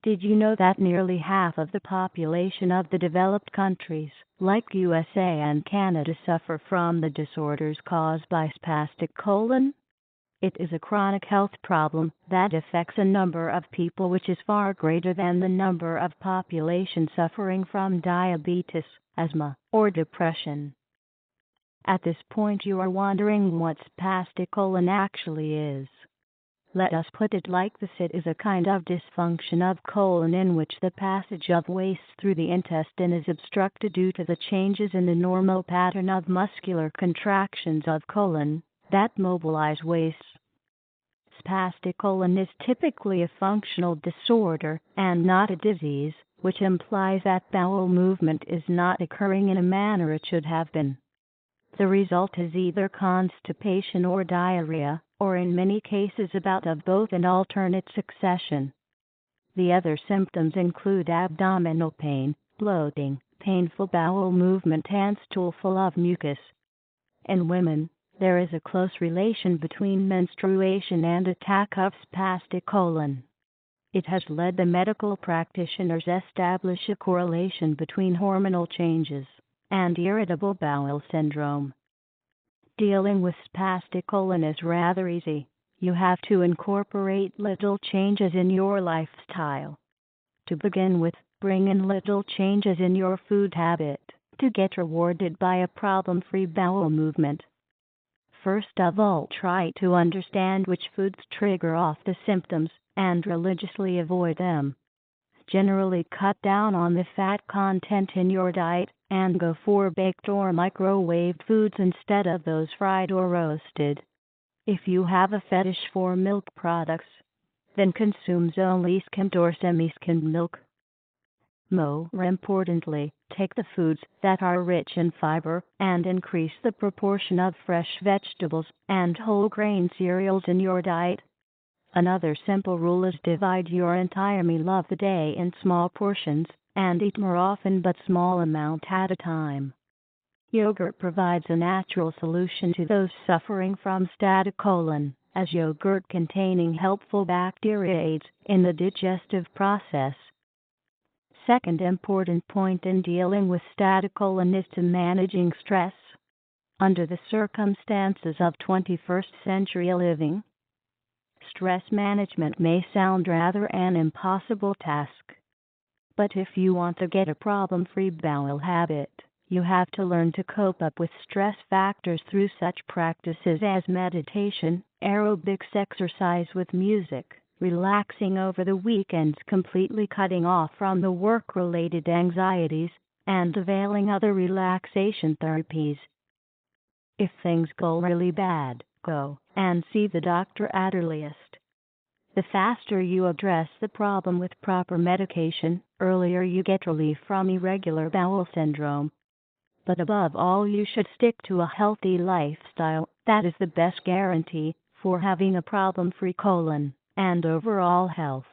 Did you know that nearly half of the population of the developed countries, like USA and Canada, suffer from the disorders caused by spastic colon? It is a chronic health problem that affects a number of people, which is far greater than the number of population suffering from diabetes, asthma, or depression. At this point you are wondering what spastic colon actually is. Let us put it like this: it is a kind of dysfunction of colon in which the passage of waste through the intestine is obstructed due to the changes in the normal pattern of muscular contractions of colon that mobilize waste. Spastic colon is typically a functional disorder and not a disease, which implies that bowel movement is not occurring in a manner it should have been. The result is either constipation or diarrhea, or in many cases a bout of both in alternate succession. The other symptoms include abdominal pain, bloating, painful bowel movement, and stool full of mucus. In women, there is a close relation between menstruation and attack of spastic colon. It has led the medical practitioners establish a correlation between hormonal changes and irritable bowel syndrome. Dealing with spastic colon is rather easy. You have to incorporate little changes in your lifestyle. To begin with, bring in little changes in your food habit to get rewarded by a problem-free bowel movement. First of all, try to understand which foods trigger off the symptoms and religiously avoid them. Generally cut down on the fat content in your diet and go for baked or microwaved foods instead of those fried or roasted. If you have a fetish for milk products, then consume only skimmed or semi-skimmed milk. More importantly, take the foods that are rich in fiber and increase the proportion of fresh vegetables and whole grain cereals in your diet. Another simple rule is divide your entire meal of the day in small portions and eat more often but small amount at a time. Yogurt provides a natural solution to those suffering from spastic colon, as yogurt containing helpful bacteria aids in the digestive process. Second important point in dealing with spastic colon is to managing stress. Under the circumstances of 21st century living, stress management may sound rather an impossible task. But if you want to get a problem-free bowel habit, you have to learn to cope up with stress factors through such practices as meditation, aerobics, exercise with music, relaxing over the weekends, completely cutting off from the work-related anxieties, and availing other relaxation therapies. If things go really bad, go and see the doctor at earliest. The faster you address the problem with proper medication, earlier you get relief from irregular bowel syndrome. But above all, you should stick to a healthy lifestyle. That is the best guarantee for having a problem-free colon and overall health.